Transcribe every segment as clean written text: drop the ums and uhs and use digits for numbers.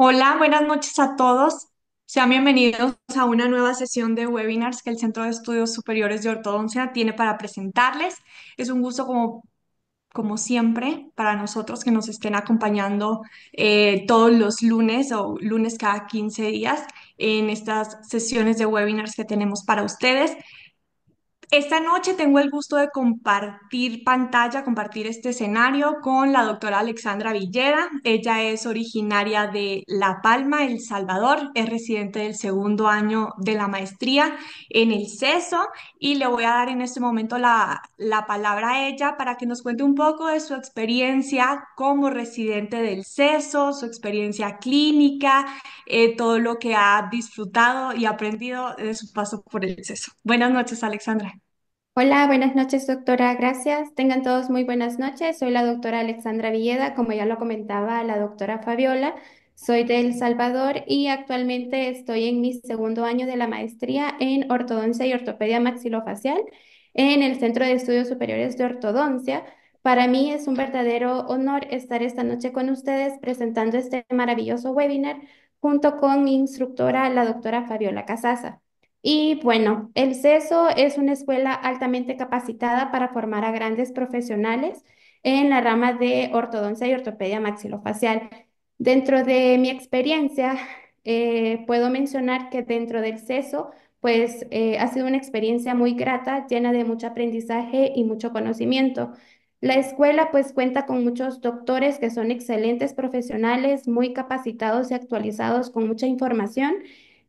Hola, buenas noches a todos. Sean bienvenidos a una nueva sesión de webinars que el Centro de Estudios Superiores de Ortodoncia tiene para presentarles. Es un gusto como siempre para nosotros que nos estén acompañando todos los lunes o lunes cada 15 días en estas sesiones de webinars que tenemos para ustedes. Esta noche tengo el gusto de compartir pantalla, compartir este escenario con la doctora Alexandra Villeda. Ella es originaria de La Palma, El Salvador, es residente del segundo año de la maestría en el CESO y le voy a dar en este momento la palabra a ella para que nos cuente un poco de su experiencia como residente del CESO, su experiencia clínica, todo lo que ha disfrutado y aprendido de su paso por el CESO. Buenas noches, Alexandra. Hola, buenas noches, doctora. Gracias. Tengan todos muy buenas noches. Soy la doctora Alexandra Villeda, como ya lo comentaba la doctora Fabiola. Soy de El Salvador y actualmente estoy en mi segundo año de la maestría en ortodoncia y ortopedia maxilofacial en el Centro de Estudios Superiores de Ortodoncia. Para mí es un verdadero honor estar esta noche con ustedes presentando este maravilloso webinar junto con mi instructora, la doctora Fabiola Casaza. Y bueno, el CESO es una escuela altamente capacitada para formar a grandes profesionales en la rama de ortodoncia y ortopedia maxilofacial. Dentro de mi experiencia, puedo mencionar que dentro del CESO, pues ha sido una experiencia muy grata, llena de mucho aprendizaje y mucho conocimiento. La escuela pues cuenta con muchos doctores que son excelentes profesionales, muy capacitados y actualizados con mucha información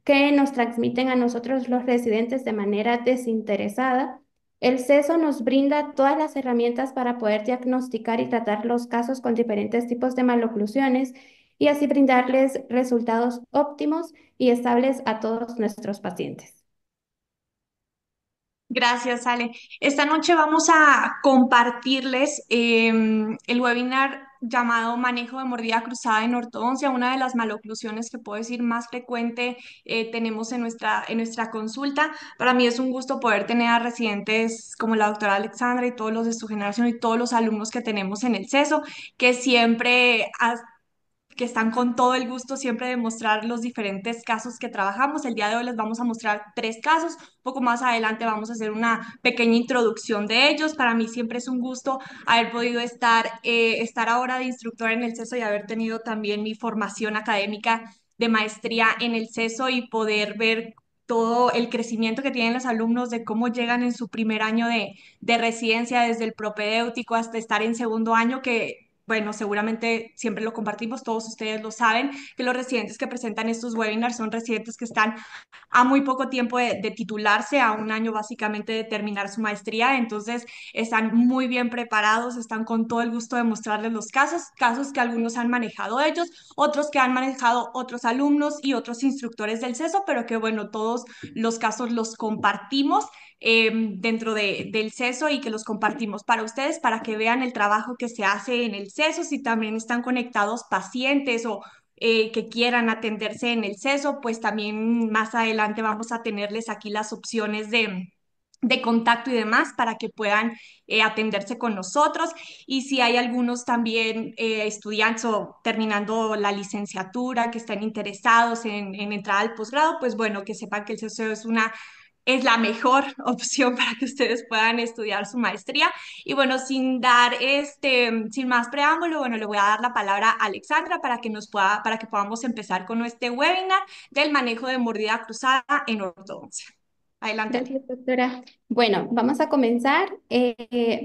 que nos transmiten a nosotros los residentes de manera desinteresada. El CESO nos brinda todas las herramientas para poder diagnosticar y tratar los casos con diferentes tipos de maloclusiones y así brindarles resultados óptimos y estables a todos nuestros pacientes. Gracias, Ale. Esta noche vamos a compartirles el webinar llamado Manejo de mordida cruzada en ortodoncia, una de las maloclusiones que puedo decir más frecuente tenemos en nuestra consulta. Para mí es un gusto poder tener a residentes como la doctora Alexandra y todos los de su generación y todos los alumnos que tenemos en el CESO, que siempre que están con todo el gusto siempre de mostrar los diferentes casos que trabajamos. El día de hoy les vamos a mostrar tres casos. Un poco más adelante vamos a hacer una pequeña introducción de ellos. Para mí siempre es un gusto haber podido estar ahora de instructora en el CESO y haber tenido también mi formación académica de maestría en el CESO y poder ver todo el crecimiento que tienen los alumnos de cómo llegan en su primer año de residencia, desde el propedéutico hasta estar en segundo año, que bueno, seguramente siempre lo compartimos, todos ustedes lo saben, que los residentes que presentan estos webinars son residentes que están a muy poco tiempo de titularse, a un año básicamente de terminar su maestría, entonces están muy bien preparados, están con todo el gusto de mostrarles los casos que algunos han manejado ellos, otros que han manejado otros alumnos y otros instructores del CESO, pero que bueno, todos los casos los compartimos dentro del CESO y que los compartimos para ustedes, para que vean el trabajo que se hace en el CESO, si también están conectados pacientes o que quieran atenderse en el CESO, pues también más adelante vamos a tenerles aquí las opciones de contacto y demás para que puedan atenderse con nosotros. Y si hay algunos también estudiantes o terminando la licenciatura que estén interesados en entrar al posgrado, pues bueno, que sepan que el CESO es la mejor opción para que ustedes puedan estudiar su maestría. Y bueno, sin más preámbulo, bueno, le voy a dar la palabra a Alexandra para que podamos empezar con este webinar del manejo de mordida cruzada en ortodoncia. Adelante, Ale. Gracias, doctora. Bueno, vamos a comenzar.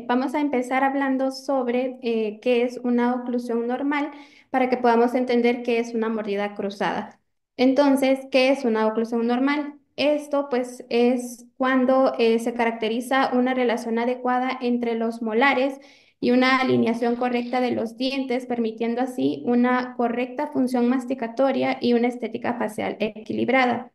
Vamos a empezar hablando sobre qué es una oclusión normal para que podamos entender qué es una mordida cruzada. Entonces, ¿qué es una oclusión normal? Esto pues es cuando se caracteriza una relación adecuada entre los molares y una alineación correcta de los dientes, permitiendo así una correcta función masticatoria y una estética facial equilibrada.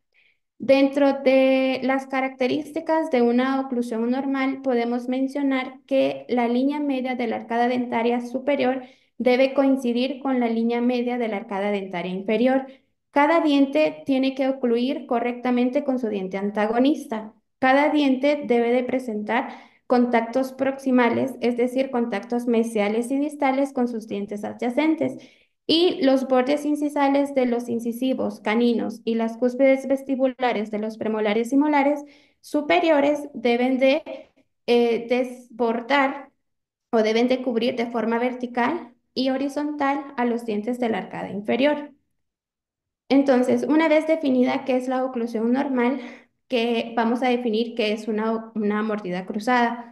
Dentro de las características de una oclusión normal, podemos mencionar que la línea media de la arcada dentaria superior debe coincidir con la línea media de la arcada dentaria inferior. Cada diente tiene que ocluir correctamente con su diente antagonista. Cada diente debe de presentar contactos proximales, es decir, contactos mesiales y distales con sus dientes adyacentes. Y los bordes incisales de los incisivos caninos y las cúspides vestibulares de los premolares y molares superiores deben de desbordar o deben de cubrir de forma vertical y horizontal a los dientes de la arcada inferior. Entonces, una vez definida qué es la oclusión normal, que vamos a definir qué es una mordida cruzada.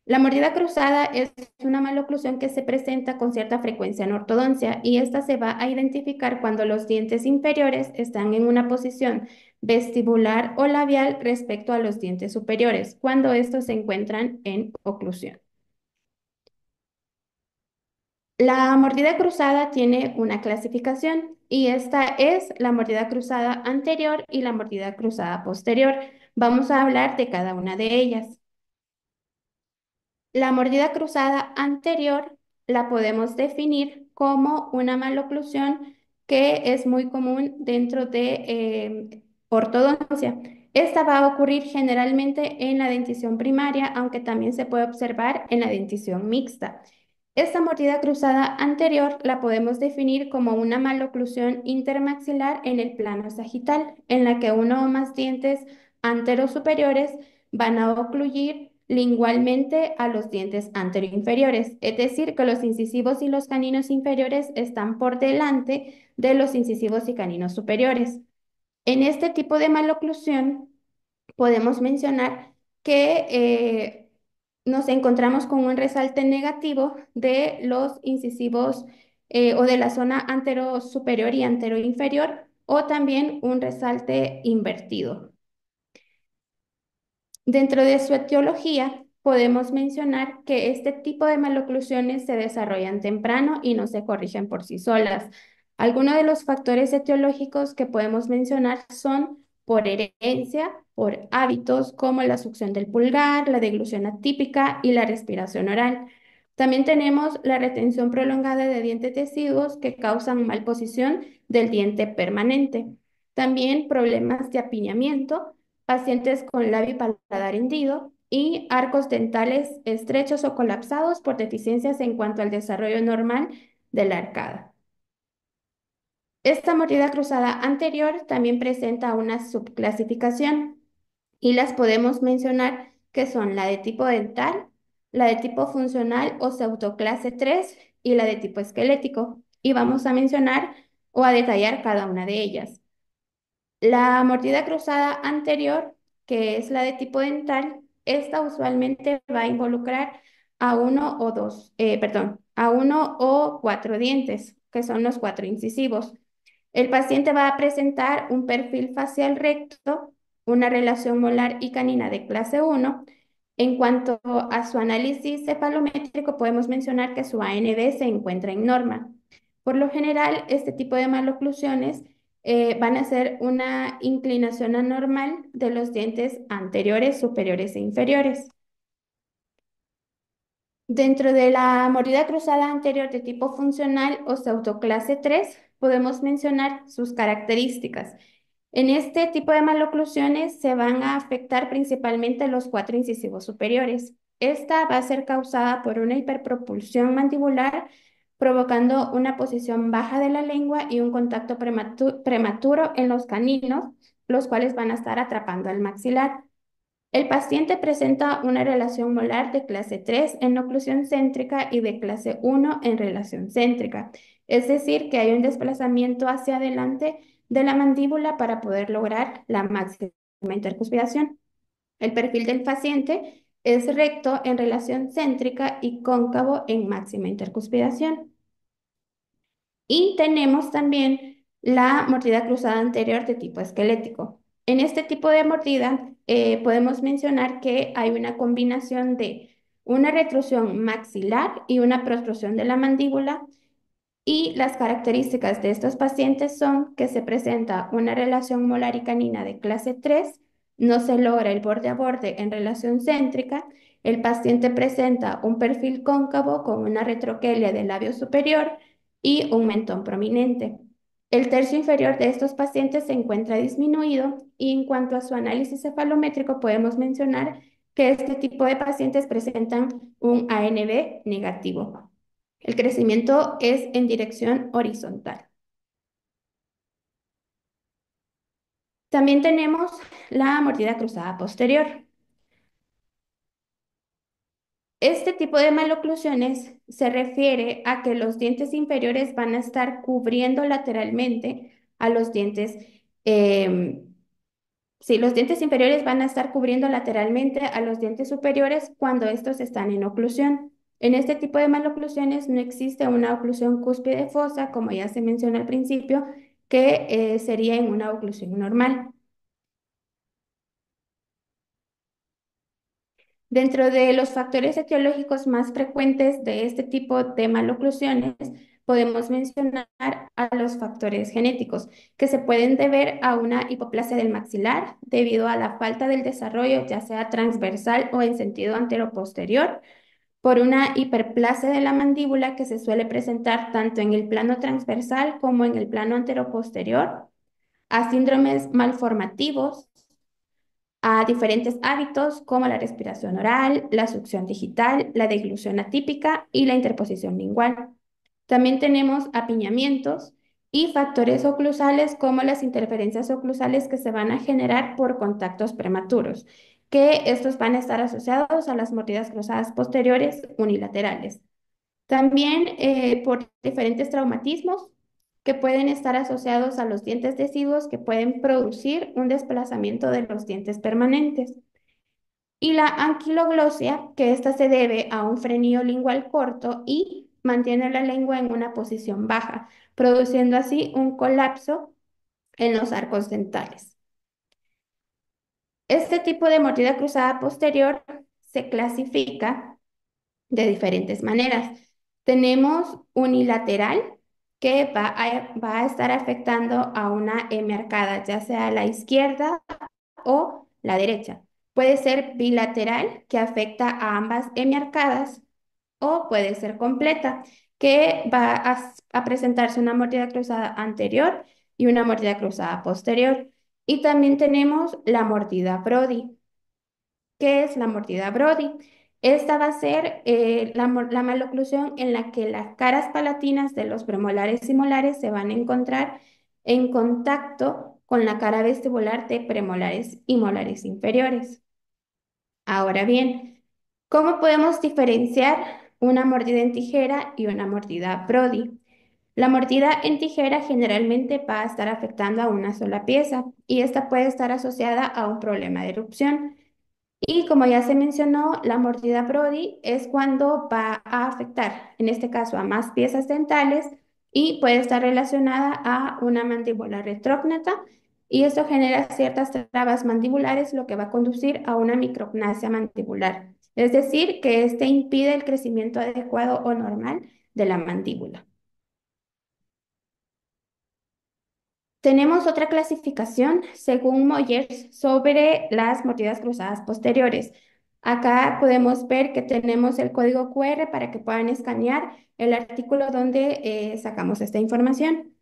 La mordida cruzada es una maloclusión que se presenta con cierta frecuencia en ortodoncia y esta se va a identificar cuando los dientes inferiores están en una posición vestibular o labial respecto a los dientes superiores, cuando estos se encuentran en oclusión. La mordida cruzada tiene una clasificación y esta es la mordida cruzada anterior y la mordida cruzada posterior. Vamos a hablar de cada una de ellas. La mordida cruzada anterior la podemos definir como una maloclusión que es muy común dentro de ortodoncia. Esta va a ocurrir generalmente en la dentición primaria, aunque también se puede observar en la dentición mixta. Esta mordida cruzada anterior la podemos definir como una maloclusión intermaxilar en el plano sagital, en la que uno o más dientes anterosuperiores van a ocluir lingualmente a los dientes anteroinferiores, es decir, que los incisivos y los caninos inferiores están por delante de los incisivos y caninos superiores. En este tipo de maloclusión podemos mencionar que nos encontramos con un resalte negativo de los incisivos o de la zona anterosuperior y anteroinferior o también un resalte invertido. Dentro de su etiología, podemos mencionar que este tipo de maloclusiones se desarrollan temprano y no se corrigen por sí solas. Algunos de los factores etiológicos que podemos mencionar son por herencia, por hábitos como la succión del pulgar, la deglución atípica y la respiración oral. También tenemos la retención prolongada de dientes deciduos que causan malposición del diente permanente. También problemas de apiñamiento, pacientes con labio y paladar hendido y arcos dentales estrechos o colapsados por deficiencias en cuanto al desarrollo normal de la arcada. Esta mordida cruzada anterior también presenta una subclasificación y las podemos mencionar que son la de tipo dental, la de tipo funcional o pseudoclase 3 y la de tipo esquelético. Y vamos a mencionar o a detallar cada una de ellas. La mordida cruzada anterior, que es la de tipo dental, esta usualmente va a involucrar a uno o a uno o cuatro dientes, que son los cuatro incisivos. El paciente va a presentar un perfil facial recto, una relación molar y canina de clase 1. En cuanto a su análisis cefalométrico, podemos mencionar que su ANB se encuentra en norma. Por lo general, este tipo de maloclusiones van a ser una inclinación anormal de los dientes anteriores, superiores e inferiores. Dentro de la mordida cruzada anterior de tipo funcional o pseudoclase 3, podemos mencionar sus características. En este tipo de maloclusiones se van a afectar principalmente los cuatro incisivos superiores. Esta va a ser causada por una hiperpropulsión mandibular, provocando una posición baja de la lengua y un contacto prematuro en los caninos, los cuales van a estar atrapando al maxilar. El paciente presenta una relación molar de clase 3 en oclusión céntrica y de clase 1 en relación céntrica, es decir, que hay un desplazamiento hacia adelante de la mandíbula para poder lograr la máxima intercuspidación. El perfil del paciente es recto en relación céntrica y cóncavo en máxima intercuspidación. Y tenemos también la mordida cruzada anterior de tipo esquelético. En este tipo de mordida podemos mencionar que hay una combinación de una retrusión maxilar y una protrusión de la mandíbula y las características de estos pacientes son que se presenta una relación molar y canina de clase 3, no se logra el borde a borde en relación céntrica, el paciente presenta un perfil cóncavo con una retroquelia del labio superior y un mentón prominente. El tercio inferior de estos pacientes se encuentra disminuido y en cuanto a su análisis cefalométrico podemos mencionar que este tipo de pacientes presentan un ANB negativo. El crecimiento es en dirección horizontal. También tenemos la mordida cruzada posterior. Este tipo de maloclusiones se refiere a que los dientes inferiores van a estar cubriendo lateralmente a los dientes, em, sí, los dientes inferiores van a estar cubriendo lateralmente a los dientes superiores cuando estos están en oclusión. En este tipo de maloclusiones no existe una oclusión cúspide fosa, como ya se mencionó al principio, que sería en una oclusión normal. Dentro de los factores etiológicos más frecuentes de este tipo de maloclusiones, podemos mencionar a los factores genéticos, que se pueden deber a una hipoplasia del maxilar debido a la falta del desarrollo, ya sea transversal o en sentido anteroposterior, por una hiperplasia de la mandíbula que se suele presentar tanto en el plano transversal como en el plano anteroposterior, a síndromes malformativos, a diferentes hábitos como la respiración oral, la succión digital, la deglución atípica y la interposición lingual. También tenemos apiñamientos y factores oclusales como las interferencias oclusales que se van a generar por contactos prematuros, que estos van a estar asociados a las mordidas cruzadas posteriores unilaterales. También por diferentes traumatismos que pueden estar asociados a los dientes deciduos que pueden producir un desplazamiento de los dientes permanentes. Y la anquiloglosia, que esta se debe a un frenillo lingual corto y mantiene la lengua en una posición baja, produciendo así un colapso en los arcos dentales. Este tipo de mordida cruzada posterior se clasifica de diferentes maneras. Tenemos unilateral, que va a estar afectando a una M arcada, ya sea a la izquierda o la derecha. Puede ser bilateral, que afecta a ambas M arcadas, o puede ser completa, que va a presentarse una mordida cruzada anterior y una mordida cruzada posterior. Y también tenemos la mordida Brody. ¿Qué es la mordida Brody? Esta va a ser la maloclusión en la que las caras palatinas de los premolares y molares se van a encontrar en contacto con la cara vestibular de premolares y molares inferiores. Ahora bien, ¿cómo podemos diferenciar una mordida en tijera y una mordida Brody? La mordida en tijera generalmente va a estar afectando a una sola pieza y esta puede estar asociada a un problema de erupción. Y como ya se mencionó, la mordida Brody es cuando va a afectar, en este caso, a más piezas dentales y puede estar relacionada a una mandíbula retrógnata y esto genera ciertas trabas mandibulares, lo que va a conducir a una micropnasia mandibular, es decir, que este impide el crecimiento adecuado o normal de la mandíbula. Tenemos otra clasificación según Moyers sobre las mordidas cruzadas posteriores. Acá podemos ver que tenemos el código QR para que puedan escanear el artículo donde sacamos esta información.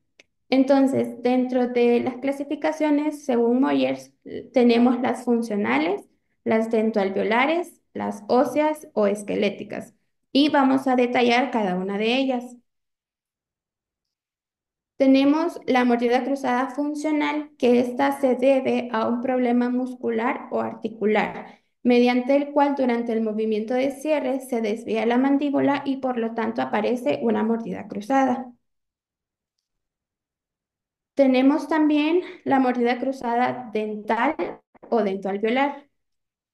Entonces, dentro de las clasificaciones, según Moyers, tenemos las funcionales, las dentoalveolares, las óseas o esqueléticas. Y vamos a detallar cada una de ellas. Tenemos la mordida cruzada funcional, que esta se debe a un problema muscular o articular, mediante el cual durante el movimiento de cierre se desvía la mandíbula y por lo tanto aparece una mordida cruzada. Tenemos también la mordida cruzada dental o dentoalveolar.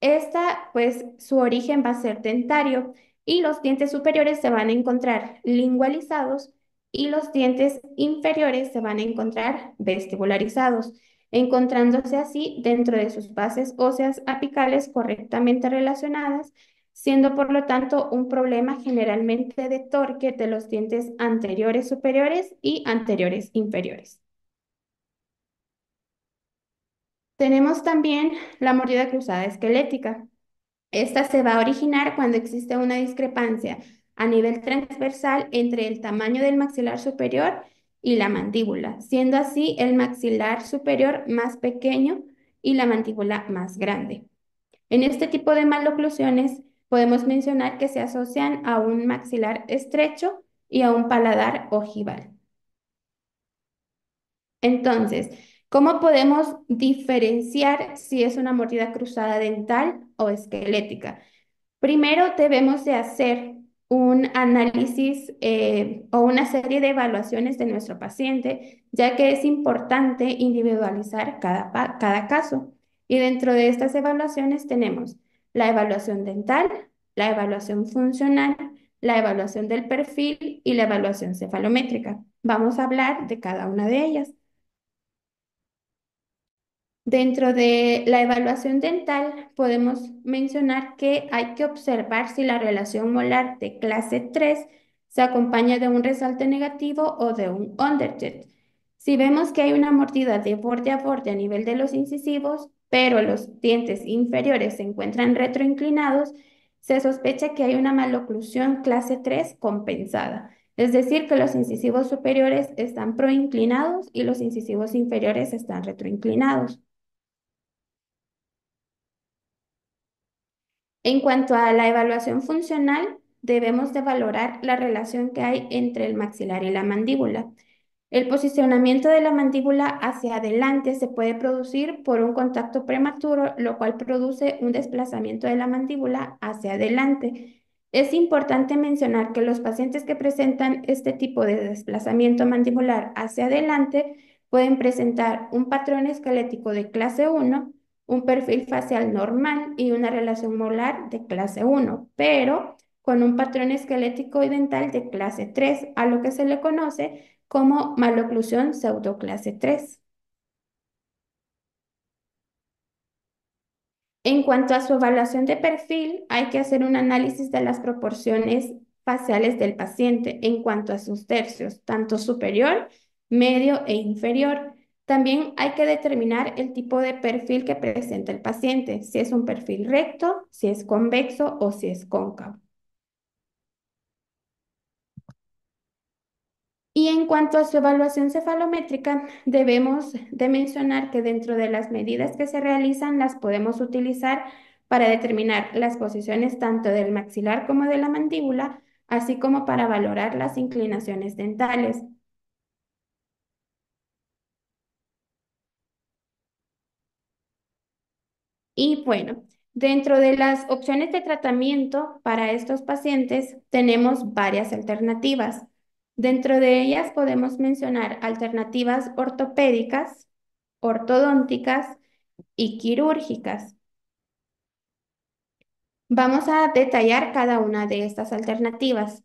Esta, pues, su origen va a ser dentario y los dientes superiores se van a encontrar lingualizados y los dientes inferiores se van a encontrar vestibularizados, encontrándose así dentro de sus bases óseas apicales correctamente relacionadas, siendo por lo tanto un problema generalmente de torque de los dientes anteriores superiores y anteriores inferiores. Tenemos también la mordida cruzada esquelética. Esta se va a originar cuando existe una discrepancia a nivel transversal entre el tamaño del maxilar superior y la mandíbula, siendo así el maxilar superior más pequeño y la mandíbula más grande. En este tipo de maloclusiones podemos mencionar que se asocian a un maxilar estrecho y a un paladar ojival. Entonces, ¿cómo podemos diferenciar si es una mordida cruzada dental o esquelética? Primero debemos de hacer un análisis o una serie de evaluaciones de nuestro paciente, ya que es importante individualizar cada caso. Y dentro de estas evaluaciones tenemos la evaluación dental, la evaluación funcional, la evaluación del perfil y la evaluación cefalométrica. Vamos a hablar de cada una de ellas. Dentro de la evaluación dental, podemos mencionar que hay que observar si la relación molar de clase 3 se acompaña de un resalte negativo o de un underjet. Si vemos que hay una mordida de borde a borde a nivel de los incisivos, pero los dientes inferiores se encuentran retroinclinados, se sospecha que hay una maloclusión clase 3 compensada. Es decir, que los incisivos superiores están proinclinados y los incisivos inferiores están retroinclinados. En cuanto a la evaluación funcional, debemos de valorar la relación que hay entre el maxilar y la mandíbula. El posicionamiento de la mandíbula hacia adelante se puede producir por un contacto prematuro, lo cual produce un desplazamiento de la mandíbula hacia adelante. Es importante mencionar que los pacientes que presentan este tipo de desplazamiento mandibular hacia adelante pueden presentar un patrón esquelético de clase 1, un perfil facial normal y una relación molar de clase 1, pero con un patrón esquelético y dental de clase 3, a lo que se le conoce como maloclusión pseudoclase 3. En cuanto a su evaluación de perfil, hay que hacer un análisis de las proporciones faciales del paciente en cuanto a sus tercios, tanto superior, medio e inferior. También hay que determinar el tipo de perfil que presenta el paciente, si es un perfil recto, si es convexo o si es cóncavo. Y en cuanto a su evaluación cefalométrica, debemos de mencionar que dentro de las medidas que se realizan las podemos utilizar para determinar las posiciones tanto del maxilar como de la mandíbula, así como para valorar las inclinaciones dentales. Y bueno, dentro de las opciones de tratamiento para estos pacientes tenemos varias alternativas. Dentro de ellas podemos mencionar alternativas ortopédicas, ortodónticas y quirúrgicas. Vamos a detallar cada una de estas alternativas.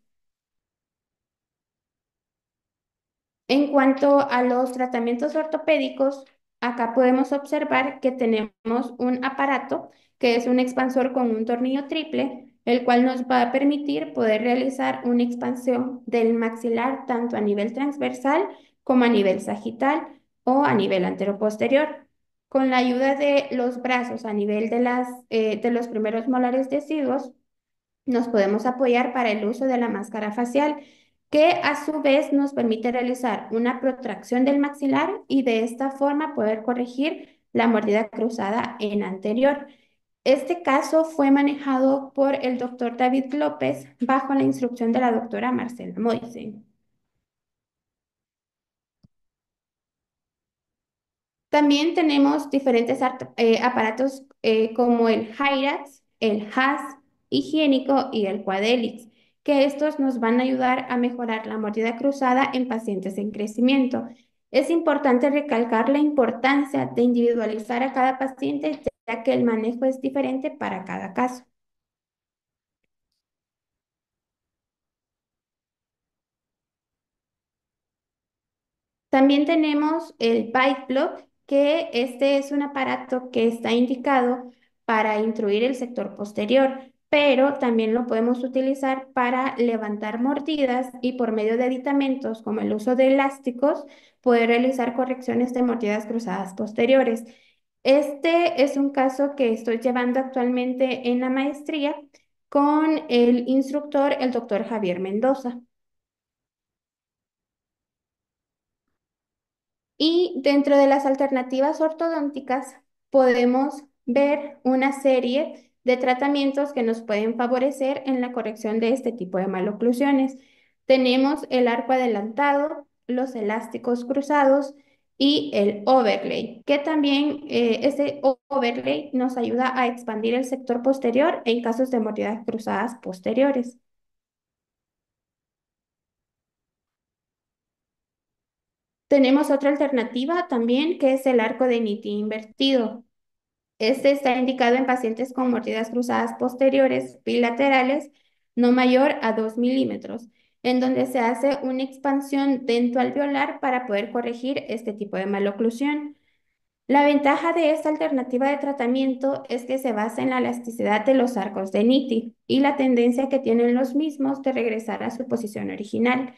En cuanto a los tratamientos ortopédicos, acá podemos observar que tenemos un aparato que es un expansor con un tornillo triple, el cual nos va a permitir poder realizar una expansión del maxilar tanto a nivel transversal como a nivel sagital o a nivel anteroposterior. Con la ayuda de los brazos a nivel de los primeros molares deciduos, nos podemos apoyar para el uso de la máscara facial, que a su vez nos permite realizar una protracción del maxilar y de esta forma poder corregir la mordida cruzada en anterior. Este caso fue manejado por el doctor David López bajo la instrucción de la doctora Marcela Moise. También tenemos diferentes aparatos como el Hyrax, el HAS higiénico y el Quadelix, que estos nos van a ayudar a mejorar la mordida cruzada en pacientes en crecimiento. Es importante recalcar la importancia de individualizar a cada paciente, ya que el manejo es diferente para cada caso. También tenemos el Bite Block, que este es un aparato que está indicado para intruir el sector posterior, pero también lo podemos utilizar para levantar mordidas y por medio de aditamentos como el uso de elásticos, poder realizar correcciones de mordidas cruzadas posteriores. Este es un caso que estoy llevando actualmente en la maestría con el instructor, el doctor Javier Mendoza. Y dentro de las alternativas ortodónticas podemos ver una serie de tratamientos que nos pueden favorecer en la corrección de este tipo de maloclusiones. Tenemos el arco adelantado, los elásticos cruzados y el overlay, que también ese overlay nos ayuda a expandir el sector posterior en casos de mordidas cruzadas posteriores. Tenemos otra alternativa también, que es el arco de Nitti invertido. Este está indicado en pacientes con mordidas cruzadas posteriores bilaterales no mayor a 2 milímetros, en donde se hace una expansión dentoalveolar para poder corregir este tipo de maloclusión. La ventaja de esta alternativa de tratamiento es que se basa en la elasticidad de los arcos de Nitti y la tendencia que tienen los mismos de regresar a su posición original.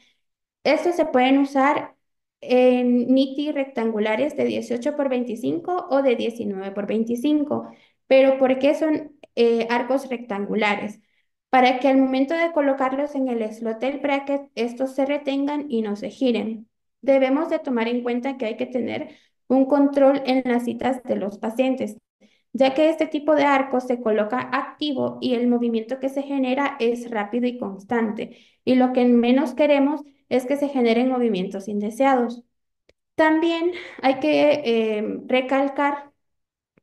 Estos se pueden usar en niti rectangulares de 18 por 25 o de 19 por 25. Pero ¿por qué son arcos rectangulares? Para que al momento de colocarlos en el slot del bracket, estos se retengan y no se giren. Debemos de tomar en cuenta que hay que tener un control en las citas de los pacientes, ya que este tipo de arco se coloca activo y el movimiento que se genera es rápido y constante, y lo que menos queremos es que se generen movimientos indeseados. También hay que recalcar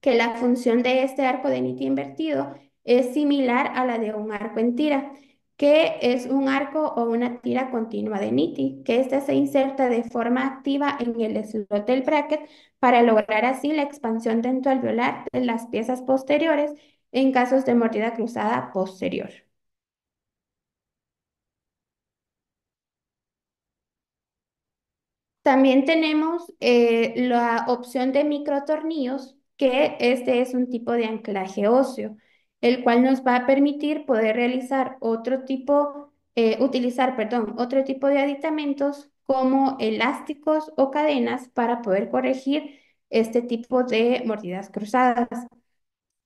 que la función de este arco de niti invertido es similar a la de un arco en tira, que es un arco o una tira continua de niti, que ésta se inserta de forma activa en el slot del bracket para lograr así la expansión dentoalveolar de las piezas posteriores en casos de mordida cruzada posterior. También tenemos la opción de microtornillos, que este es un tipo de anclaje óseo, el cual nos va a permitir poder realizar utilizar, perdón, otro tipo de aditamentos como elásticos o cadenas para poder corregir este tipo de mordidas cruzadas.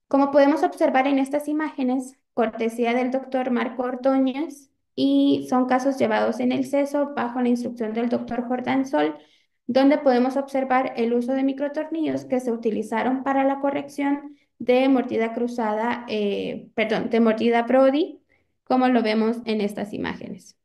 Como podemos observar en estas imágenes, cortesía del doctor Marco Ordóñez, y son casos llevados en el CESO bajo la instrucción del doctor Jordán Sol, donde podemos observar el uso de microtornillos que se utilizaron para la corrección de mordida cruzada, perdón, de mordida Brody, como lo vemos en estas imágenes.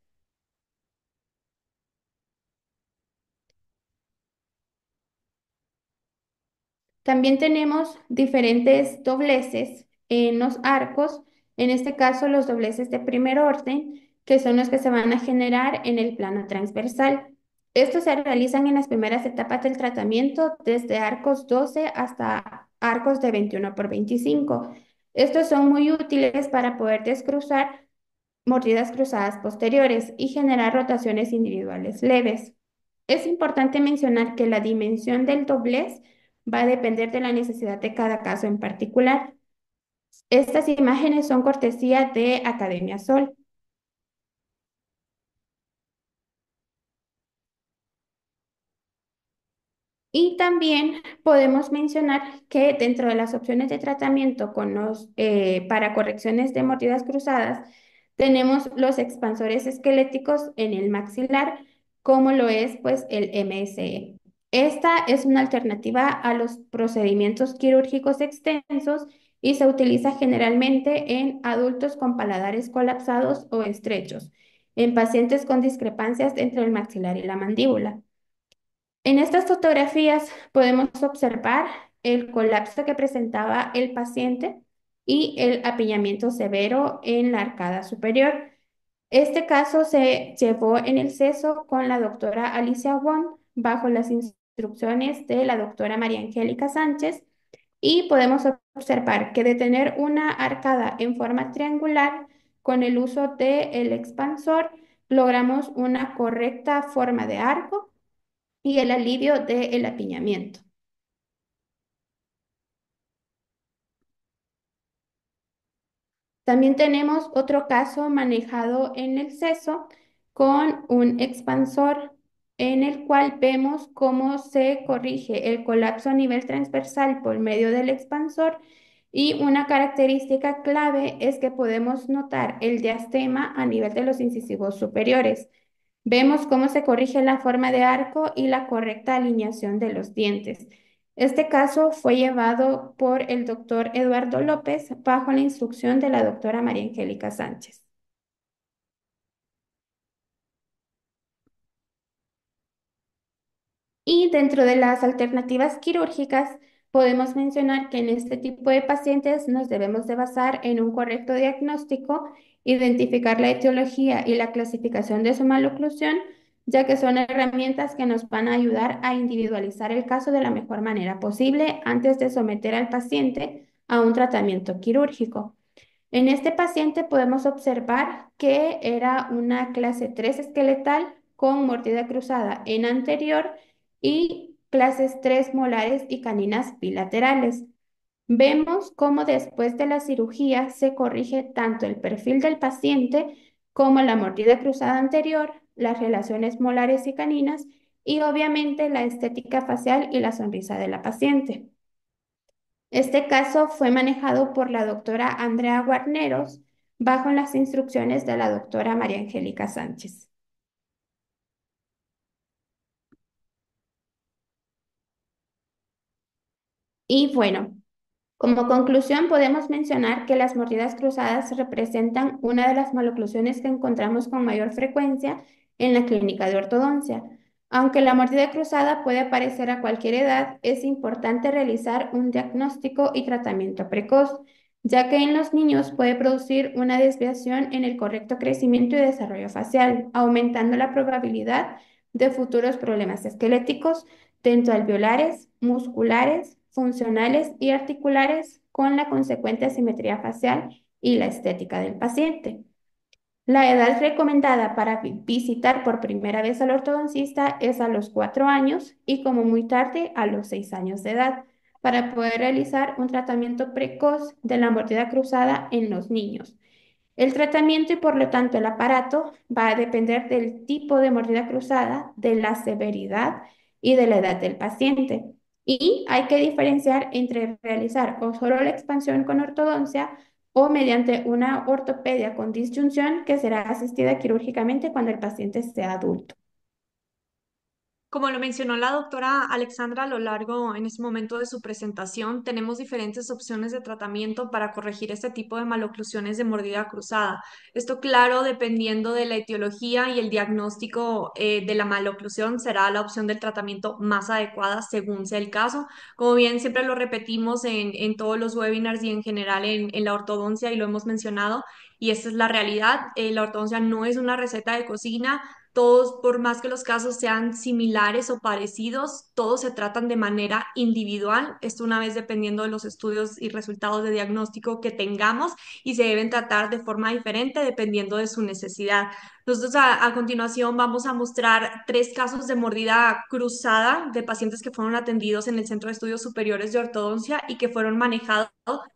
También tenemos diferentes dobleces en los arcos, en este caso los dobleces de primer orden, que son los que se van a generar en el plano transversal. Estos se realizan en las primeras etapas del tratamiento, desde arcos 12 hasta arcos de 21 por 25. Estos son muy útiles para poder descruzar mordidas cruzadas posteriores y generar rotaciones individuales leves. Es importante mencionar que la dimensión del doblez va a depender de la necesidad de cada caso en particular. Estas imágenes son cortesía de Academia Sol. Y también podemos mencionar que dentro de las opciones de tratamiento para correcciones de mordidas cruzadas, tenemos los expansores esqueléticos en el maxilar, como lo es pues el MSE. Esta es una alternativa a los procedimientos quirúrgicos extensos y se utiliza generalmente en adultos con paladares colapsados o estrechos, en pacientes con discrepancias entre el maxilar y la mandíbula. En estas fotografías podemos observar el colapso que presentaba el paciente y el apiñamiento severo en la arcada superior. Este caso se llevó en el CESO con la doctora Alicia Wong bajo las instrucciones de la doctora María Angélica Sánchez, y podemos observar que de tener una arcada en forma triangular con el uso del expansor logramos una correcta forma de arco y el alivio del apiñamiento. También tenemos otro caso manejado en el seso con un expansor en el cual vemos cómo se corrige el colapso a nivel transversal por medio del expansor, y una característica clave es que podemos notar el diastema a nivel de los incisivos superiores. Vemos cómo se corrige la forma de arco y la correcta alineación de los dientes. Este caso fue llevado por el doctor Eduardo López bajo la instrucción de la doctora María Angélica Sánchez. Y dentro de las alternativas quirúrgicas, podemos mencionar que en este tipo de pacientes nos debemos de basar en un correcto diagnóstico, identificar la etiología y la clasificación de su maloclusión, ya que son herramientas que nos van a ayudar a individualizar el caso de la mejor manera posible antes de someter al paciente a un tratamiento quirúrgico. En este paciente podemos observar que era una clase 3 esqueletal con mordida cruzada en anterior y clases 3 molares y caninas bilaterales. Vemos cómo después de la cirugía se corrige tanto el perfil del paciente como la mordida cruzada anterior, las relaciones molares y caninas y obviamente la estética facial y la sonrisa de la paciente. Este caso fue manejado por la doctora Andrea Guarneros bajo las instrucciones de la doctora María Angélica Sánchez. Y bueno, como conclusión, podemos mencionar que las mordidas cruzadas representan una de las maloclusiones que encontramos con mayor frecuencia en la clínica de ortodoncia. Aunque la mordida cruzada puede aparecer a cualquier edad, es importante realizar un diagnóstico y tratamiento precoz, ya que en los niños puede producir una desviación en el correcto crecimiento y desarrollo facial, aumentando la probabilidad de futuros problemas esqueléticos tanto alveolares, musculares, funcionales y articulares, con la consecuente asimetría facial y la estética del paciente. La edad recomendada para visitar por primera vez al ortodoncista es a los 4 años y como muy tarde a los 6 años de edad para poder realizar un tratamiento precoz de la mordida cruzada en los niños. El tratamiento y por lo tanto el aparato va a depender del tipo de mordida cruzada, de la severidad y de la edad del paciente. Y hay que diferenciar entre realizar o solo la expansión con ortodoncia o mediante una ortopedia con disyunción que será asistida quirúrgicamente cuando el paciente sea adulto. Como lo mencionó la doctora Alexandra a lo largo en este momento de su presentación, tenemos diferentes opciones de tratamiento para corregir este tipo de maloclusiones de mordida cruzada. Esto, claro, dependiendo de la etiología y el diagnóstico de la maloclusión, será la opción del tratamiento más adecuada según sea el caso. Como bien siempre lo repetimos en todos los webinars y en general en la ortodoncia y lo hemos mencionado, y esta es la realidad, la ortodoncia no es una receta de cocina. Todos, por más que los casos sean similares o parecidos, todos se tratan de manera individual. Esto una vez dependiendo de los estudios y resultados de diagnóstico que tengamos y se deben tratar de forma diferente dependiendo de su necesidad. Nosotros a continuación vamos a mostrar tres casos de mordida cruzada de pacientes que fueron atendidos en el Centro de Estudios Superiores de Ortodoncia y que fueron manejados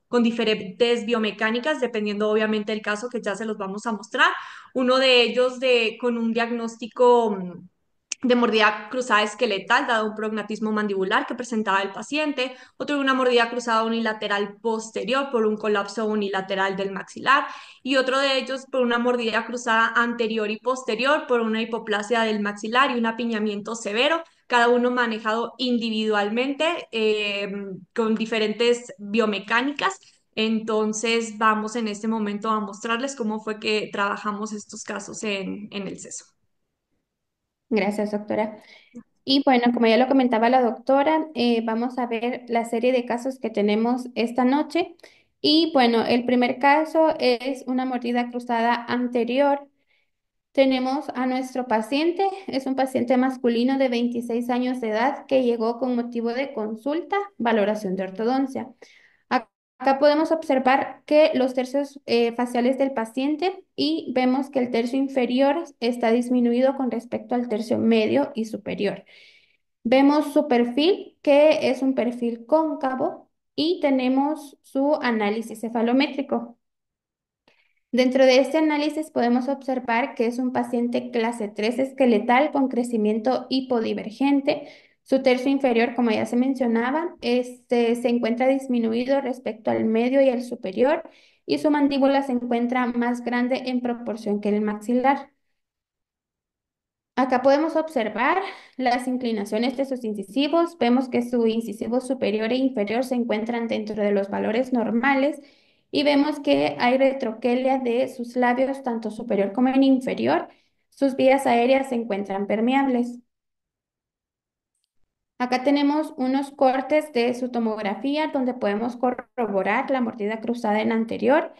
con diferentes biomecánicas, dependiendo obviamente del caso que ya se los vamos a mostrar. Uno de ellos con un diagnóstico de mordida cruzada esqueletal, dado un prognatismo mandibular que presentaba el paciente, otro de una mordida cruzada unilateral posterior por un colapso unilateral del maxilar y otro de ellos por una mordida cruzada anterior y posterior por una hipoplasia del maxilar y un apiñamiento severo, cada uno manejado individualmente con diferentes biomecánicas. Entonces, vamos en este momento a mostrarles cómo fue que trabajamos estos casos en el CESO. Gracias, doctora. Y bueno, como ya lo comentaba la doctora, vamos a ver la serie de casos que tenemos esta noche. Y bueno, el primer caso es una mordida cruzada anterior. Tenemos a nuestro paciente, es un paciente masculino de 26 años de edad que llegó con motivo de consulta, valoración de ortodoncia. Acá podemos observar que los tercios faciales del paciente y vemos que el tercio inferior está disminuido con respecto al tercio medio y superior. Vemos su perfil, que es un perfil cóncavo, y tenemos su análisis cefalométrico. Dentro de este análisis podemos observar que es un paciente clase 3 esqueletal con crecimiento hipodivergente. Su tercio inferior, como ya se mencionaba, se encuentra disminuido respecto al medio y al superior y su mandíbula se encuentra más grande en proporción que el maxilar. Acá podemos observar las inclinaciones de sus incisivos. Vemos que su incisivo superior e inferior se encuentran dentro de los valores normales y vemos que hay retroquelia de sus labios, tanto superior como en inferior. Sus vías aéreas se encuentran permeables. Acá tenemos unos cortes de su tomografía donde podemos corroborar la mordida cruzada en anterior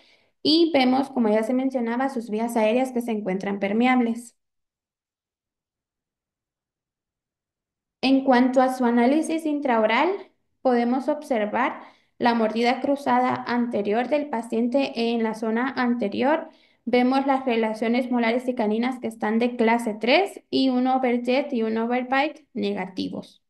y vemos, como ya se mencionaba, sus vías aéreas que se encuentran permeables. En cuanto a su análisis intraoral, podemos observar la mordida cruzada anterior del paciente en la zona anterior. Vemos las relaciones molares y caninas que están de clase 3 y un overjet y un overbite negativos.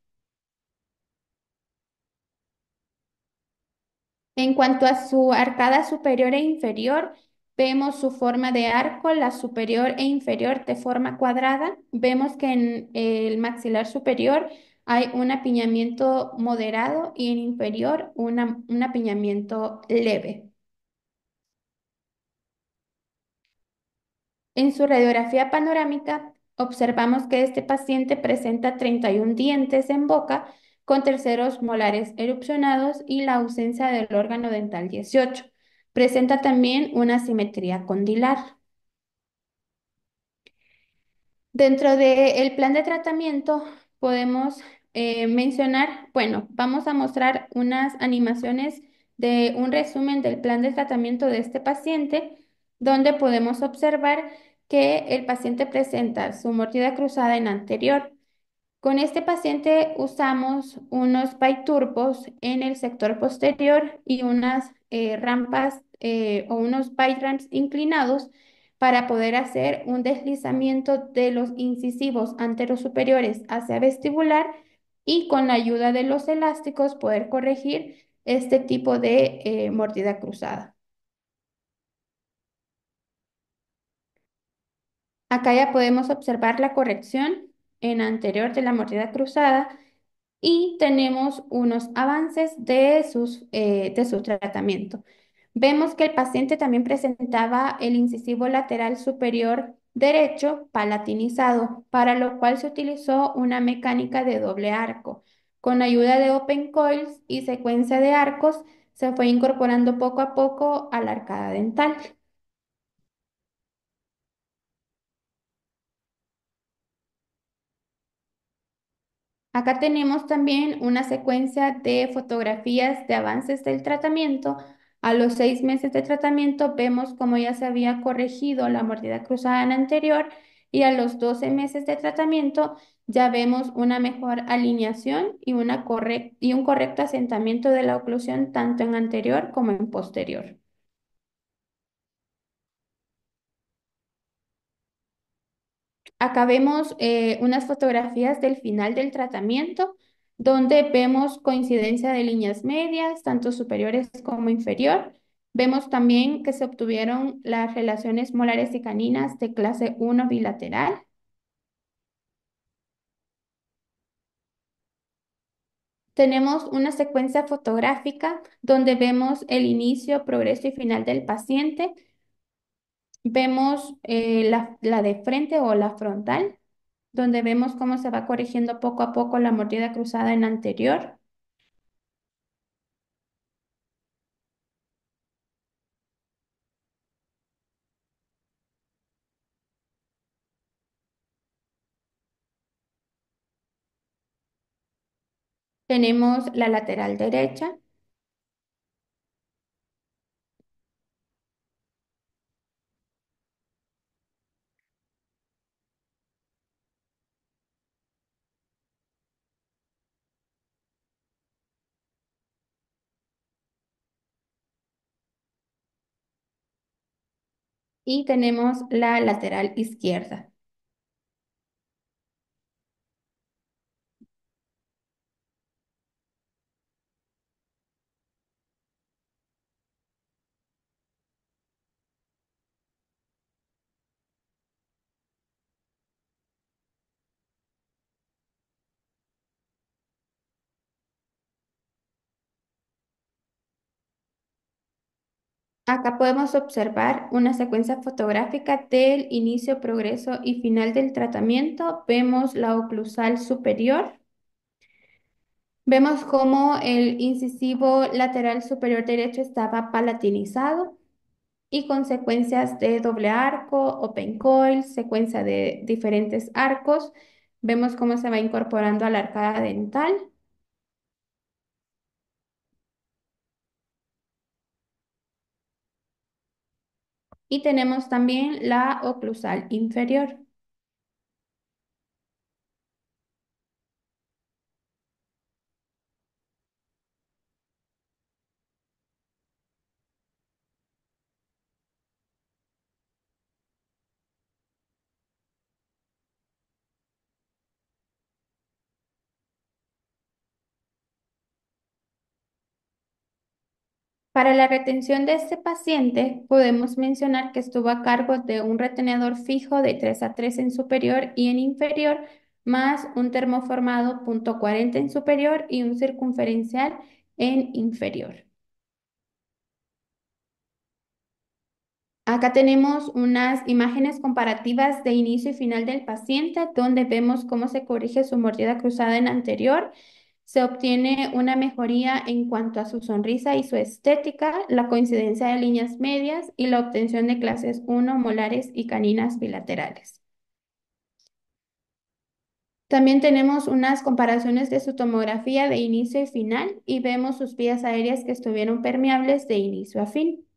En cuanto a su arcada superior e inferior, vemos su forma de arco, la superior e inferior de forma cuadrada. Vemos que en el maxilar superior hay un apiñamiento moderado y en inferior un apiñamiento leve. En su radiografía panorámica, observamos que este paciente presenta 31 dientes en boca con terceros molares erupcionados y la ausencia del órgano dental 18. Presenta también una simetría condilar. Dentro del plan de tratamiento podemos mencionar, bueno, vamos a mostrar unas animaciones de un resumen del plan de tratamiento de este paciente, donde podemos observar que el paciente presenta su mordida cruzada en anterior. Con este paciente usamos unos biturbos en el sector posterior y unas rampas o unos bite ramps inclinados para poder hacer un deslizamiento de los incisivos anterosuperiores hacia vestibular y con la ayuda de los elásticos poder corregir este tipo de mordida cruzada. Acá ya podemos observar la corrección en anterior de la mordida cruzada y tenemos unos avances de su tratamiento. Vemos que el paciente también presentaba el incisivo lateral superior derecho palatinizado, para lo cual se utilizó una mecánica de doble arco. Con ayuda de open coils y secuencia de arcos, se fue incorporando poco a poco a la arcada dental. Acá tenemos también una secuencia de fotografías de avances del tratamiento. A los 6 meses de tratamiento vemos cómo ya se había corregido la mordida cruzada en anterior y a los 12 meses de tratamiento ya vemos una mejor alineación y, y un correcto asentamiento de la oclusión tanto en anterior como en posterior. Acá vemos unas fotografías del final del tratamiento, donde vemos coincidencia de líneas medias, tanto superiores como inferior. Vemos también que se obtuvieron las relaciones molares y caninas de clase 1 bilateral. Tenemos una secuencia fotográfica donde vemos el inicio, progreso y final del paciente. Vemos la de frente o la frontal, donde vemos cómo se va corrigiendo poco a poco la mordida cruzada en anterior. Tenemos la lateral derecha y tenemos la lateral izquierda. Acá podemos observar una secuencia fotográfica del inicio, progreso y final del tratamiento. Vemos la oclusal superior. Vemos cómo el incisivo lateral superior derecho estaba palatinizado y consecuencias de doble arco, open coil, secuencia de diferentes arcos. Vemos cómo se va incorporando a la arcada dental y tenemos también la oclusal inferior. Para la retención de este paciente, podemos mencionar que estuvo a cargo de un retenedor fijo de 3 a 3 en superior y en inferior, más un termoformado .40 en superior y un circunferencial en inferior. Acá tenemos unas imágenes comparativas de inicio y final del paciente, donde vemos cómo se corrige su mordida cruzada en anterior. Se obtiene una mejoría en cuanto a su sonrisa y su estética, la coincidencia de líneas medias y la obtención de clases uno molares y caninas bilaterales. También tenemos unas comparaciones de su tomografía de inicio y final y vemos sus vías aéreas que estuvieron permeables de inicio a fin.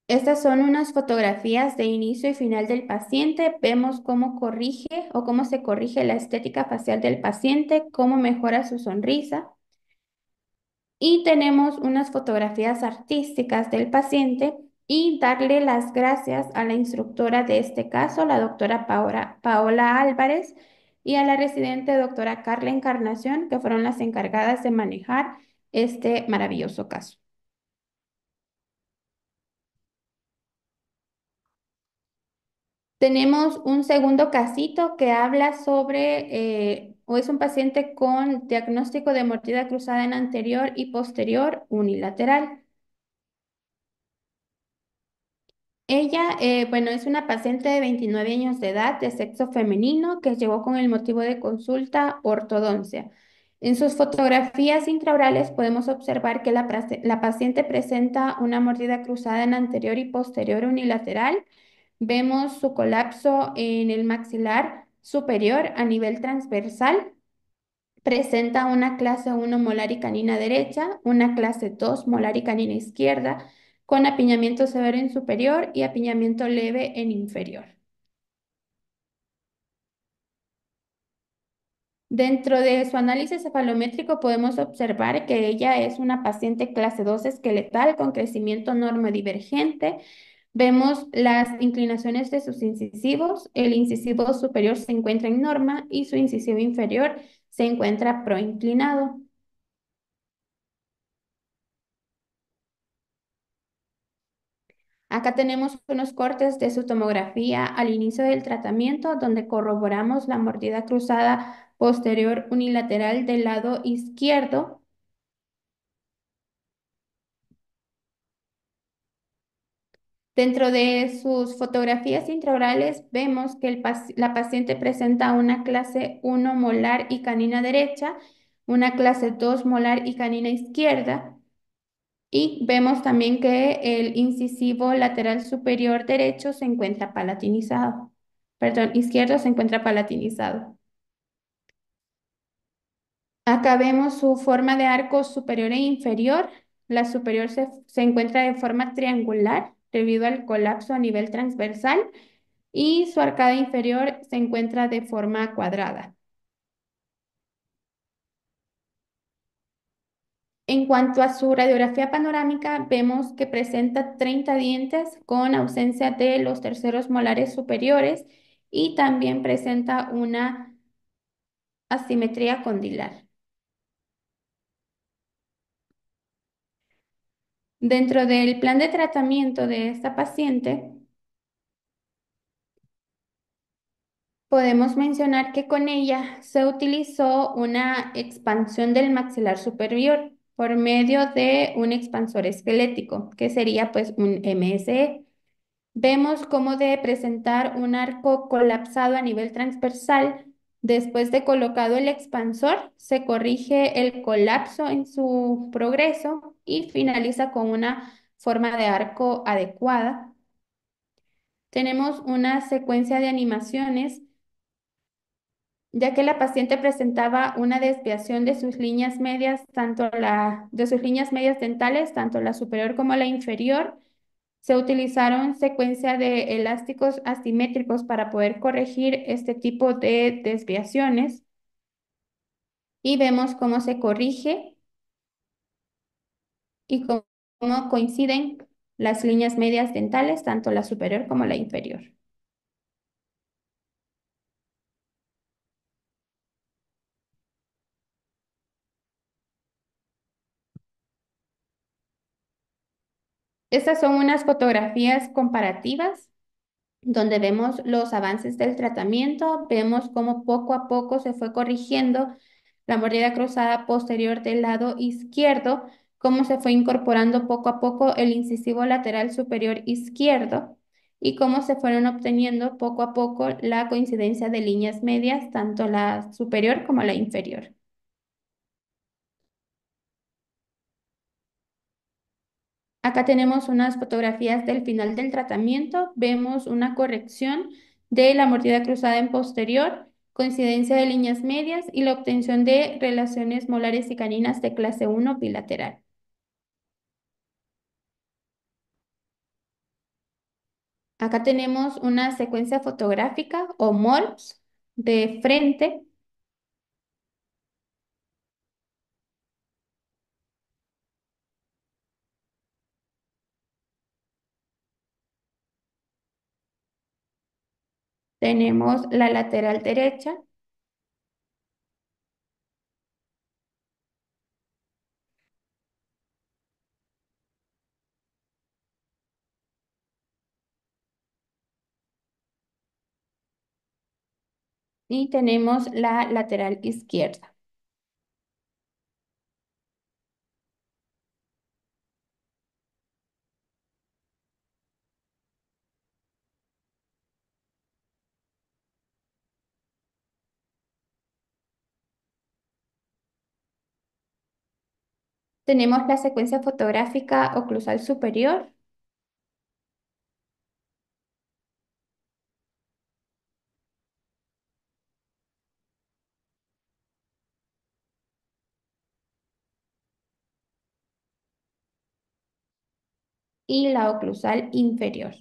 Estas son unas fotografías de inicio y final del paciente. Vemos cómo corrige o cómo se corrige la estética facial del paciente, cómo mejora su sonrisa. Y tenemos unas fotografías artísticas del paciente y darle las gracias a la instructora de este caso, la doctora Paola Álvarez, y a la residente doctora Carla Encarnación, que fueron las encargadas de manejar este maravilloso caso. Tenemos un segundo casito que habla sobre, o es un paciente con diagnóstico de mordida cruzada en anterior y posterior unilateral. Ella, bueno, es una paciente de 29 años de edad, de sexo femenino, que llegó con el motivo de consulta ortodoncia. En sus fotografías intraorales podemos observar que la paciente presenta una mordida cruzada en anterior y posterior unilateral. Vemos su colapso en el maxilar superior a nivel transversal. Presenta una clase uno molar y canina derecha, una clase 2 molar y canina izquierda, con apiñamiento severo en superior y apiñamiento leve en inferior. Dentro de su análisis cefalométrico podemos observar que ella es una paciente clase 2 esqueletal con crecimiento normodivergente. Vemos las inclinaciones de sus incisivos. El incisivo superior se encuentra en norma y su incisivo inferior se encuentra proinclinado. Acá tenemos unos cortes de su tomografía al inicio del tratamiento donde corroboramos la mordida cruzada posterior unilateral del lado izquierdo. Dentro de sus fotografías intraorales vemos que la paciente presenta una clase uno molar y canina derecha, una clase 2 molar y canina izquierda, y vemos también que el incisivo lateral superior derecho se encuentra palatinizado. Perdón, izquierdo se encuentra palatinizado. Acá vemos su forma de arco superior e inferior. La superior se encuentra de forma triangular debido al colapso a nivel transversal y su arcada inferior se encuentra de forma cuadrada. En cuanto a su radiografía panorámica, vemos que presenta 30 dientes con ausencia de los terceros molares superiores y también presenta una asimetría condilar. Dentro del plan de tratamiento de esta paciente, podemos mencionar que con ella se utilizó una expansión del maxilar superior por medio de un expansor esquelético, que sería pues un MSE. Vemos cómo de presentar un arco colapsado a nivel transversal. Después de colocado el expansor, se corrige el colapso en su progreso y finaliza con una forma de arco adecuada. Tenemos una secuencia de animaciones, ya que la paciente presentaba una desviación de sus líneas medias, de sus líneas medias dentales, tanto la superior como la inferior. Se utilizaron secuencia de elásticos asimétricos para poder corregir este tipo de desviaciones y vemos cómo se corrige y cómo coinciden las líneas medias dentales, tanto la superior como la inferior. Estas son unas fotografías comparativas donde vemos los avances del tratamiento, vemos cómo poco a poco se fue corrigiendo la mordida cruzada posterior del lado izquierdo, cómo se fue incorporando poco a poco el incisivo lateral superior izquierdo y cómo se fueron obteniendo poco a poco la coincidencia de líneas medias, tanto la superior como la inferior. Acá tenemos unas fotografías del final del tratamiento. Vemos una corrección de la mordida cruzada en posterior, coincidencia de líneas medias y la obtención de relaciones molares y caninas de clase 1 bilateral. Acá tenemos una secuencia fotográfica o MOLPS de frente. Tenemos la lateral derecha. Y tenemos la lateral izquierda. Tenemos la secuencia fotográfica oclusal superior y la oclusal inferior.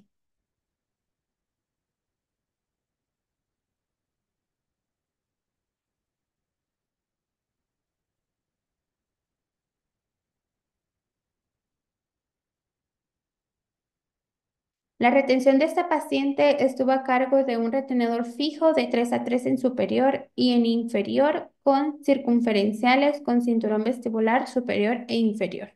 La retención de esta paciente estuvo a cargo de un retenedor fijo de 3 a 3 en superior y en inferior con circunferenciales con cinturón vestibular superior e inferior.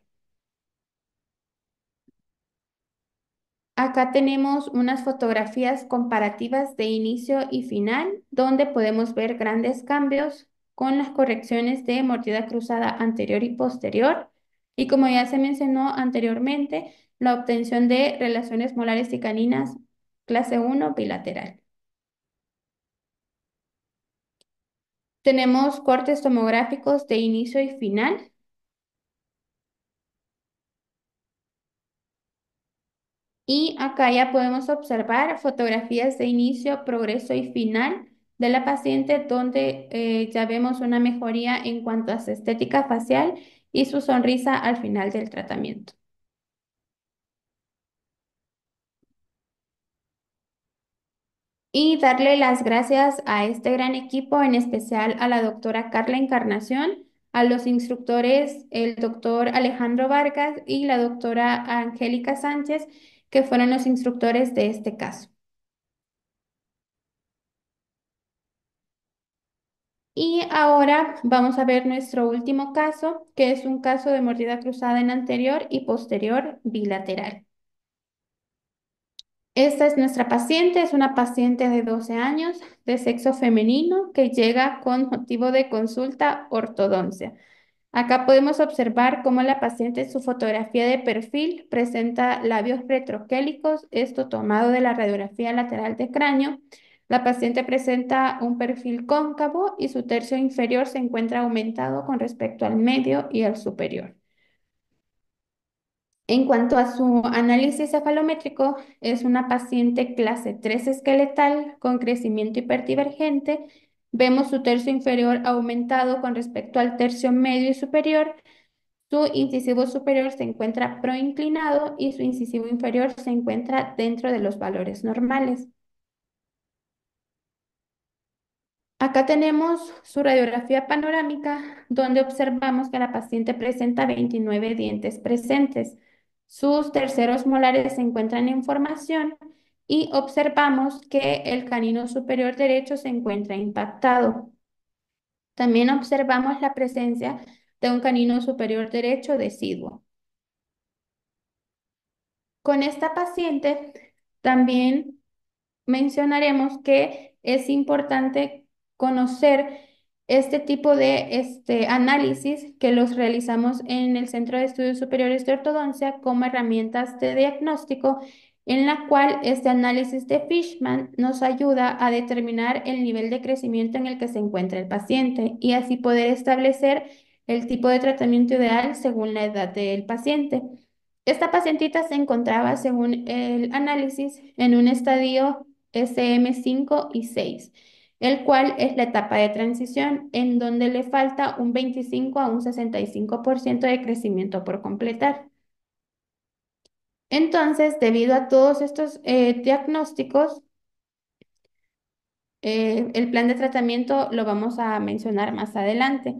Acá tenemos unas fotografías comparativas de inicio y final, donde podemos ver grandes cambios con las correcciones de mordida cruzada anterior y posterior. Y como ya se mencionó anteriormente, la obtención de relaciones molares y caninas clase 1 bilateral. Tenemos cortes tomográficos de inicio y final. Y acá ya podemos observar fotografías de inicio, progreso y final de la paciente donde ya vemos una mejoría en cuanto a su estética facial y su sonrisa al final del tratamiento. Y darle las gracias a este gran equipo, en especial a la doctora Carla Encarnación, a los instructores, el doctor Alejandro Vargas y la doctora Angélica Sánchez, que fueron los instructores de este caso. Y ahora vamos a ver nuestro último caso, que es un caso de mordida cruzada en anterior y posterior bilateral. Esta es nuestra paciente, es una paciente de 12 años de sexo femenino que llega con motivo de consulta ortodoncia. Acá podemos observar cómo la paciente en su fotografía de perfil presenta labios retroquélicos, esto tomado de la radiografía lateral de cráneo. La paciente presenta un perfil cóncavo y su tercio inferior se encuentra aumentado con respecto al medio y al superior. En cuanto a su análisis cefalométrico, es una paciente clase 3 esqueletal con crecimiento hiperdivergente. Vemos su tercio inferior aumentado con respecto al tercio medio y superior. Su incisivo superior se encuentra proinclinado y su incisivo inferior se encuentra dentro de los valores normales. Acá tenemos su radiografía panorámica, donde observamos que la paciente presenta 29 dientes presentes. Sus terceros molares se encuentran en formación y observamos que el canino superior derecho se encuentra impactado. También observamos la presencia de un canino superior derecho deciduo. Con esta paciente también mencionaremos que es importante conocer este tipo de análisis que los realizamos en el Centro de Estudios Superiores de Ortodoncia como herramientas de diagnóstico, en la cual este análisis de Fishman nos ayuda a determinar el nivel de crecimiento en el que se encuentra el paciente y así poder establecer el tipo de tratamiento ideal según la edad del paciente. Esta pacientita se encontraba, según el análisis, en un estadio SM5 y 6, el cual es la etapa de transición en donde le falta un 25 a un 65% de crecimiento por completar. Entonces, debido a todos estos diagnósticos, el plan de tratamiento lo vamos a mencionar más adelante.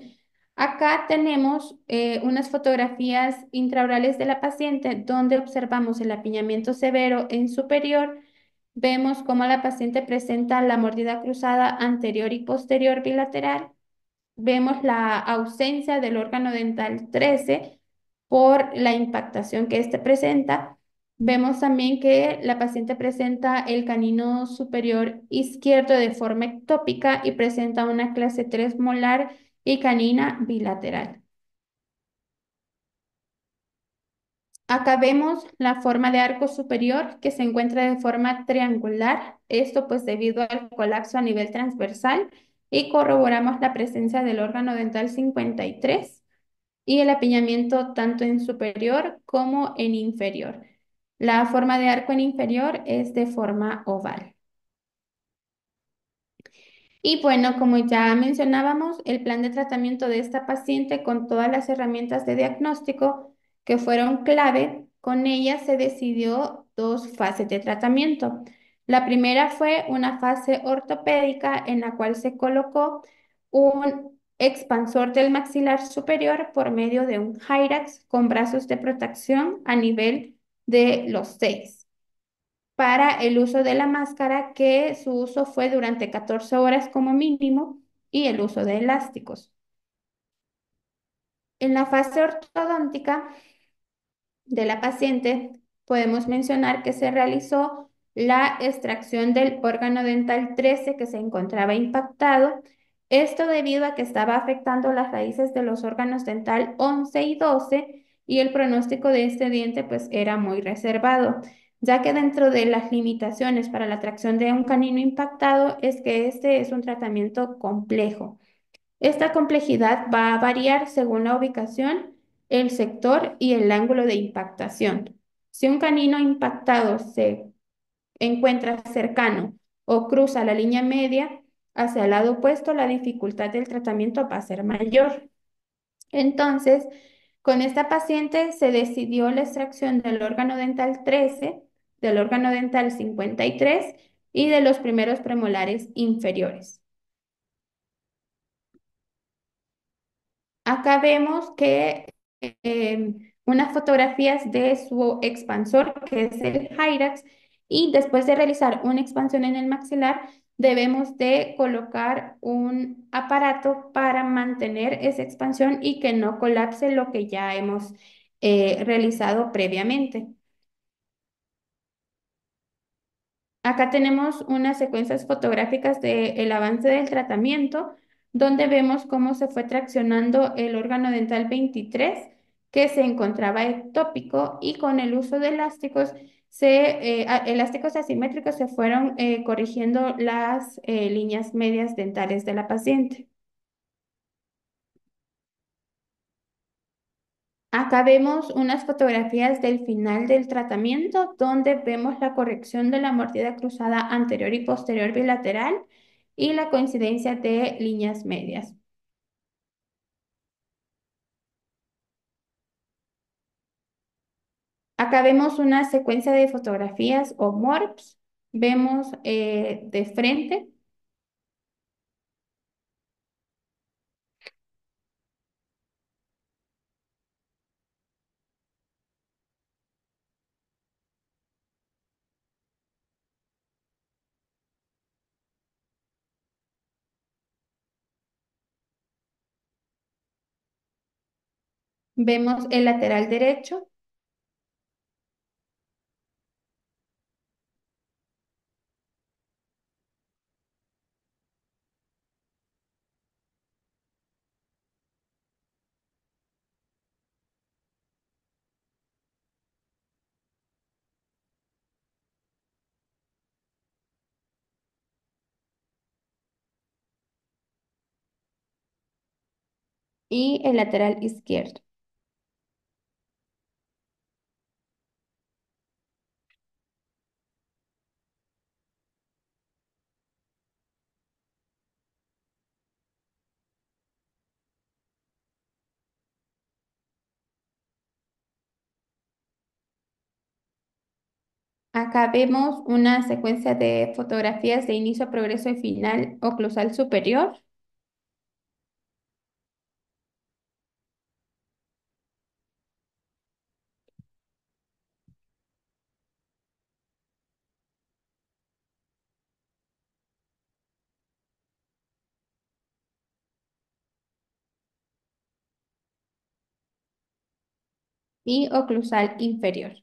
Acá tenemos unas fotografías intraorales de la paciente donde observamos el apiñamiento severo en superior. Vemos cómo la paciente presenta la mordida cruzada anterior y posterior bilateral. Vemos la ausencia del órgano dental 13 por la impactación que éste presenta. Vemos también que la paciente presenta el canino superior izquierdo de forma ectópica y presenta una clase 3 molar y canina bilateral. Acá vemos la forma de arco superior que se encuentra de forma triangular, esto pues debido al colapso a nivel transversal y corroboramos la presencia del órgano dental 53 y el apiñamiento tanto en superior como en inferior. La forma de arco en inferior es de forma oval. Y bueno, como ya mencionábamos, el plan de tratamiento de esta paciente con todas las herramientas de diagnóstico que fueron clave, con ella se decidió dos fases de tratamiento. La primera fue una fase ortopédica en la cual se colocó un expansor del maxilar superior por medio de un Hyrax con brazos de protección a nivel de los 6 para el uso de la máscara, que su uso fue durante 14 horas como mínimo, y el uso de elásticos. En la fase ortodóntica de la paciente, podemos mencionar que se realizó la extracción del órgano dental 13 que se encontraba impactado. Esto debido a que estaba afectando las raíces de los órganos dental 11 y 12 y el pronóstico de este diente pues era muy reservado, ya que dentro de las limitaciones para la tracción de un canino impactado es que este es un tratamiento complejo. Esta complejidad va a variar según la ubicación, el sector y el ángulo de impactación. Si un canino impactado se encuentra cercano o cruza la línea media hacia el lado opuesto, la dificultad del tratamiento va a ser mayor. Entonces, con esta paciente se decidió la extracción del órgano dental 13, del órgano dental 53 y de los primeros premolares inferiores. Acá vemos que unas fotografías de su expansor, que es el Hyrax, y después de realizar una expansión en el maxilar, debemos de colocar un aparato para mantener esa expansión y que no colapse lo que ya hemos realizado previamente. Acá tenemos unas secuencias fotográficas del avance del tratamiento, donde vemos cómo se fue traccionando el órgano dental 23, que se encontraba ectópico, y con el uso de elásticos, elásticos asimétricos se fueron corrigiendo las líneas medias dentales de la paciente. Acá vemos unas fotografías del final del tratamiento donde vemos la corrección de la mordida cruzada anterior y posterior bilateral y la coincidencia de líneas medias. Acá vemos una secuencia de fotografías o MORPs. Vemos de frente, vemos el lateral derecho y el lateral izquierdo. Acá vemos una secuencia de fotografías de inicio, progreso y final oclusal superior y oclusal inferior.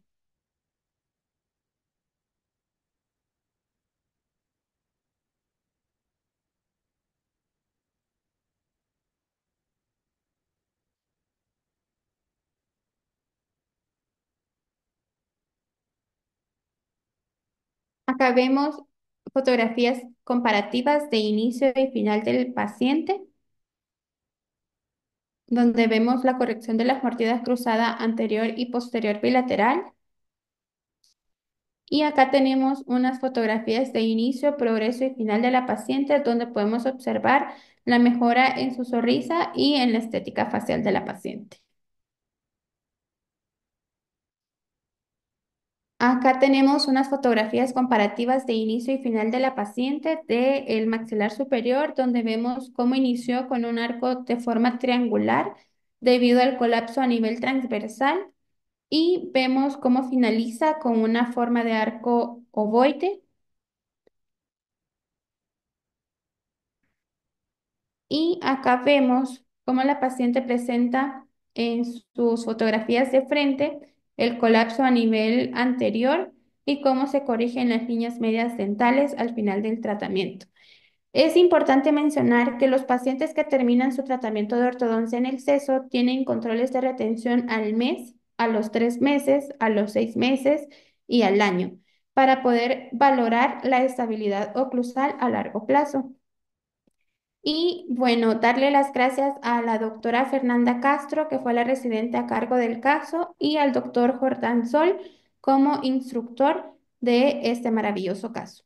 Acá vemos fotografías comparativas de inicio y final del paciente, donde vemos la corrección de las mordidas cruzada anterior y posterior bilateral. Y acá tenemos unas fotografías de inicio, progreso y final de la paciente, donde podemos observar la mejora en su sonrisa y en la estética facial de la paciente. Acá tenemos unas fotografías comparativas de inicio y final de la paciente del maxilar superior, donde vemos cómo inició con un arco de forma triangular debido al colapso a nivel transversal y vemos cómo finaliza con una forma de arco ovoide. Y acá vemos cómo la paciente presenta en sus fotografías de frente el colapso a nivel anterior y cómo se corrigen las líneas medias dentales al final del tratamiento. Es importante mencionar que los pacientes que terminan su tratamiento de ortodoncia en el seso tienen controles de retención al mes, a los 3 meses, a los 6 meses y al año, para poder valorar la estabilidad oclusal a largo plazo. Y bueno, darle las gracias a la doctora Fernanda Castro, que fue la residente a cargo del caso, y al doctor Jordán Sol como instructor de este maravilloso caso.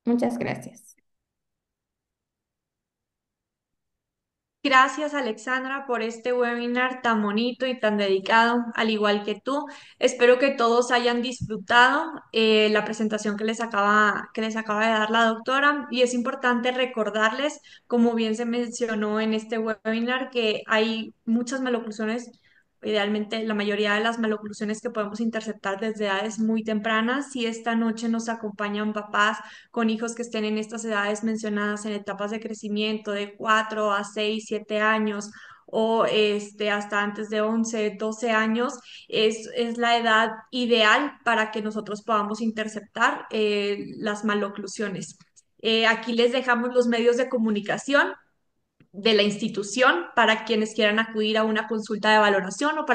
Muchas gracias. Gracias, Alexandra, por este webinar tan bonito y tan dedicado, al igual que tú. Espero que todos hayan disfrutado la presentación que les acaba de dar la doctora. Y es importante recordarles, como bien se mencionó en este webinar, que hay muchas maloclusiones. Idealmente, la mayoría de las maloclusiones que podemos interceptar desde edades muy tempranas. Si esta noche nos acompañan papás con hijos que estén en estas edades mencionadas en etapas de crecimiento de 4 a 6 7 años o hasta antes de 11 12 años, es la edad ideal para que nosotros podamos interceptar las maloclusiones. Aquí les dejamos los medios de comunicación de la institución para quienes quieran acudir a una consulta de valoración o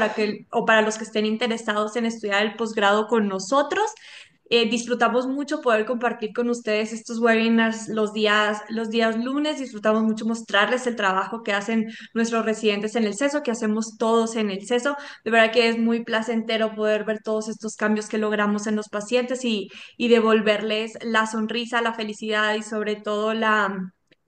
para los que estén interesados en estudiar el posgrado con nosotros. Disfrutamos mucho poder compartir con ustedes estos webinars los días lunes. Disfrutamos mucho mostrarles el trabajo que hacen nuestros residentes en el CESO, que hacemos todos en el CESO. De verdad que es muy placentero poder ver todos estos cambios que logramos en los pacientes y devolverles la sonrisa, la felicidad y sobre todo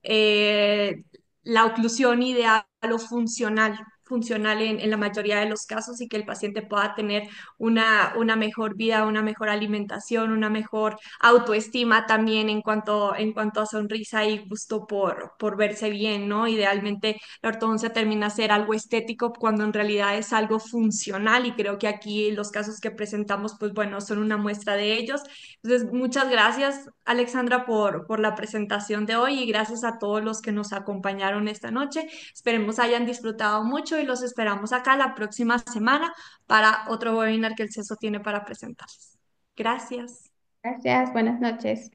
eh, la oclusión ideal o funcional en la mayoría de los casos y que el paciente pueda tener una mejor vida, una mejor alimentación, una mejor autoestima también en cuanto a sonrisa y gusto por verse bien, ¿no? Idealmente la ortodoncia termina ser algo estético cuando en realidad es algo funcional y creo que aquí los casos que presentamos, pues bueno, son una muestra de ellos. Entonces, muchas gracias, Alexandra, por la presentación de hoy y gracias a todos los que nos acompañaron esta noche. Esperemos hayan disfrutado mucho y los esperamos acá la próxima semana para otro webinar que el CESO tiene para presentarles. Gracias. Gracias, buenas noches.